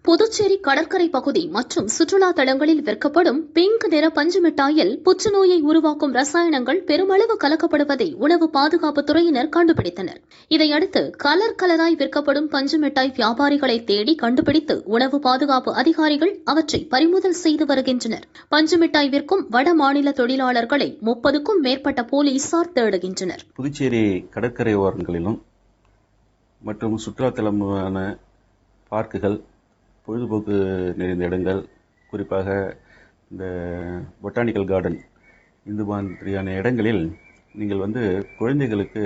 புதுச்சேரி கடற்கரை பகுதி மற்றும் சுற்றுலா தலங்களில் விற்கப்படும் பிங்க் நிற பஞ்சு மிட்டாயில் புற்றுநோயை உருவாக்கும் ரசாயனங்கள் பெருமளவு கலக்கப்படுவதை உணவு பாதுகாப்புத் துறையினர் கண்டுபிடித்தனர். இதையடுத்து கலராய் விற்கப்படும் பஞ்சு மிட்டாய் வியாபாரிகளை தேடி கண்டுபிடித்து உணவு பாதுகாப்பு அதிகாரிகள் அவற்றை பறிமுதல் செய்து வருகின்றனர். பஞ்சு மிட்டாய் விற்கும் வட மாநில தொழிலாளர்களை 30க்கும் மேற்பட்ட போலீசார் தேடுகின்றனர். புதுச்சேரி கடற்கரை ஓரங்களிலும் மற்றும் சுற்றுலாத்தலமான பார்க்குகள், பொழுதுபோக்கு நிறைந்த இடங்கள், குறிப்பாக இந்த பொட்டானிக்கல் கார்டன், இந்த மாதிரியான இடங்களில் நீங்கள் குழந்தைகளுக்கு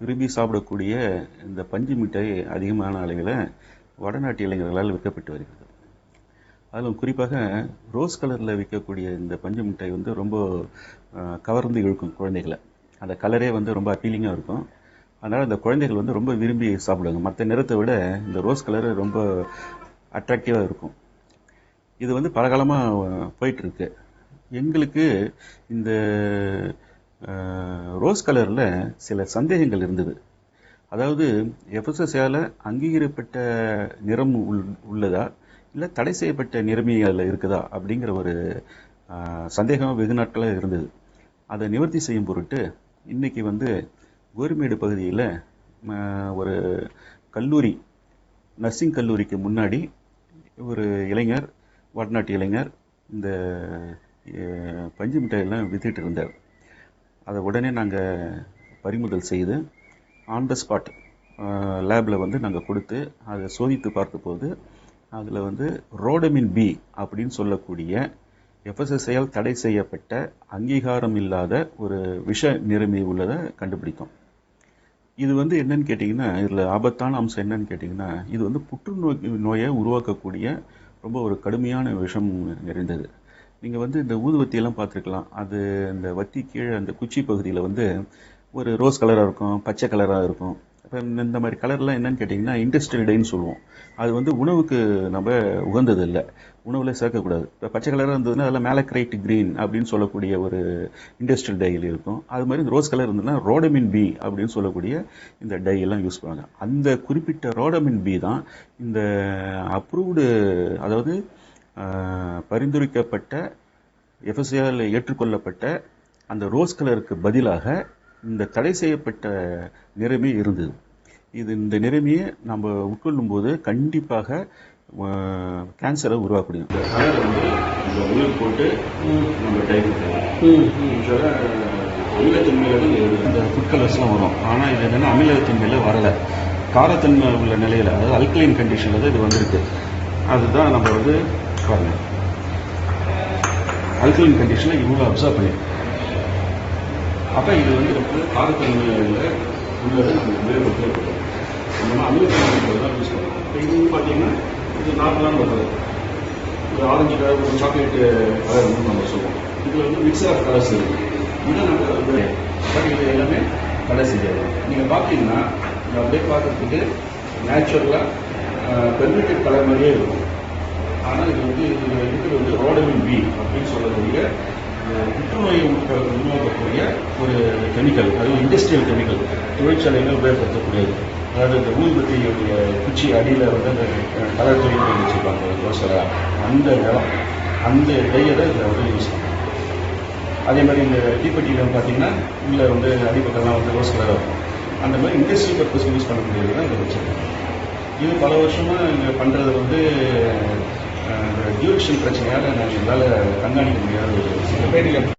விரும்பி சாப்பிடக்கூடிய இந்த பஞ்சு மிட்டாய் அதிகமான அளவில் வடநாட்டு இளைஞர்களால் விற்கப்பட்டு வருகிறது. அதிலும் குறிப்பாக ரோஸ் கலரில் விற்கக்கூடிய இந்த பஞ்சு மிட்டாய் ரொம்ப கவர்ந்து இழுக்கும் குழந்தைகளை. அந்த கலரே ரொம்ப அப்பீலிங்காக இருக்கும். அதனால் அந்த குழந்தைகள் ரொம்ப விரும்பி சாப்பிடுவாங்க. மற்ற நிறத்தை விட இந்த ரோஸ் கலர் ரொம்ப அட்ராக்டிவாக இருக்கும். இது பல காலமாக போயிட்டுருக்கு. எங்களுக்கு இந்த ரோஸ் கலரில் சில சந்தேகங்கள் இருந்தது. அதாவது எஃப்எஸ்எஸ்ஏயால் அங்கீகரிக்கப்பட்ட நிறம் உள்ளதா, இல்லை தடை செய்யப்பட்ட நிறமி அதில் இருக்குதா அப்படிங்கிற ஒரு சந்தேகம் வெகு நாட்களாக இருந்தது. அதை நிவர்த்தி செய்யும் பொருட்டு இன்றைக்கி கோரிமேடு பகுதியில் ஒரு கல்லூரி, நர்சிங் கல்லூரிக்கு முன்னாடி ஒரு இளைஞர், வடநாட்டு இளைஞர் இந்த பஞ்சு மிட்டாயெல்லாம் வித்துட்டு இருந்தார். அதை உடனே நாங்கள் பறிமுதல் செய்து ஆன் த ஸ்பாட் லேபில் நாங்கள் கொடுத்து அதை சோதித்து பார்த்தபோது அதில் ரோடமின் பி அப்படின்னு சொல்லக்கூடிய எஃப்எஸ்எஸ்ஏயால் தடை செய்யப்பட்ட அங்கீகாரம் இல்லாத ஒரு விஷ நிறமி உள்ளதை கண்டுபிடித்தோம். இது என்னன்னு கேட்டிங்கன்னா, இதில் ஆபத்தான அம்சம் என்னன்னு கேட்டிங்கன்னா, இது புற்றுநோயை உருவாக்கக்கூடிய ரொம்ப ஒரு கடுமையான விஷம் நிறைந்தது. நீங்கள் இந்த ஊதுவத்தியெல்லாம் பார்த்துருக்கலாம். அது இந்த வத்தி கீழே அந்த குச்சி பகுதியில் ஒரு ரோஸ் கலராக இருக்கும், பச்சை கலராக இருக்கும். இப்போ இந்த மாதிரி கலர்லாம் என்னன்னு கேட்டிங்கன்னா இண்டஸ்ட்ரியல் டைன்னு சொல்லுவோம். அது உணவுக்கு நம்ம உகந்தது இல்லை, உணவில் சேர்க்கக்கூடாது. இப்போ பச்சை கலராக இருந்ததுன்னா அதில் மேலக்ரைட் கிரீன் அப்படின்னு சொல்லக்கூடிய ஒரு இண்டஸ்ட்ரியல் டையில் இருக்கும். அது மாதிரி இந்த ரோஸ் கலர் இருந்ததுன்னா ரோடமின் பி அப்படின்னு சொல்லக்கூடிய இந்த டையெல்லாம் யூஸ் பண்ணுவாங்க. அந்த குறிப்பிட்ட ரோடமின் பி தான் இந்த அப்ரூவ்டு, அதாவது பரிந்துரைக்கப்பட்ட எஃப்எஸ்ஏயால் ஏற்றுக்கொள்ளப்பட்ட அந்த ரோஸ் கலருக்கு பதிலாக இந்த தடை செய்யப்பட்ட நிறமி இருந்தது. இந்த நிறமியை நம்ம உட்கொள்ளும் போது கண்டிப்பாக கேன்சரை உருவாக்கக்கூடிய இந்த உயிர் போட்டு நம்ம டைம் அமிலத்தன்மையில் இந்த ஃபுட் கலர்ஸ்லாம் வரும். ஆனால் இது என்னென்னா அமிலத்தன்மையில் வரலை, காரத்தன்மை உள்ள நிலையில், அதாவது அல்கலைன் கண்டிஷனில் தான் இது வந்திருக்கு. அதுதான் நம்ம பாருங்கள், அல்கலைன் கண்டிஷனில் இவ்வளோ அப்சர்வ் பண்ணியிருக்கோம். அப்போ இது ரொம்ப காரத்தன்மையில் உள்ளதை நம்ம உபயோகப்படுத்தப்படும். நம்ம அமிலத்தன்மை தான் யூஸ் பண்ணுறோம். இப்போ இது பார்த்தீங்கன்னா இது நார்மலான ஒரு ஆரஞ்சு கலர், ஒரு சாக்லேட்டு கலர் நம்ம சொல்லுவோம். இதில் மிக்சர் ஆஃப் கலர்ஸ் இருக்குது. இதை நம்ம பட் இது எல்லாமே தடை செய்யாது. நீங்கள் பார்த்தீங்கன்னா இது அப்படியே பார்க்கறதுக்கு நேச்சுரலாக பெர்மிட்டட் கலர் மாதிரியே இருக்கும். ஆனால் இது இதில் இருக்கிறது ரோடமின் பி அப்படின்னு சொல்லக்கூடிய புற்றுநோயை உருவாக்கக்கூடிய ஒரு கெமிக்கல். அதுவும் இண்டஸ்ட்ரியல் கெமிக்கல், தொழிற்சாலைகள் உபயோகப்படுத்தக்கூடியது. அதாவது இந்த ஊதுபத்தியுடைய குச்சி அடியில் அந்த கலர் தொழில் வச்சுருப்பாங்க ரோஸராக, அந்த நிலம், அந்த டையை தான் இதில் யூஸ் பண்ணுவோம். அதே மாதிரி இந்த தீப்பெட்டியில் பார்த்தீங்கன்னா உள்ள அடிப்பக்கெல்லாம் ரோஸ் கலராக இருக்கும். அந்த மாதிரி இண்டஸ்ட்ரியல் பர்பஸ் யூஸ் பண்ணக்கூடியது தான் இதை வச்சுருக்கோம். இது பல வருஷமாக இங்கே பண்ணுறது டியூரேஷன் பிரச்சனையால் எங்களால் கண்காணிக்க முடியாத ஒரு சில பேர்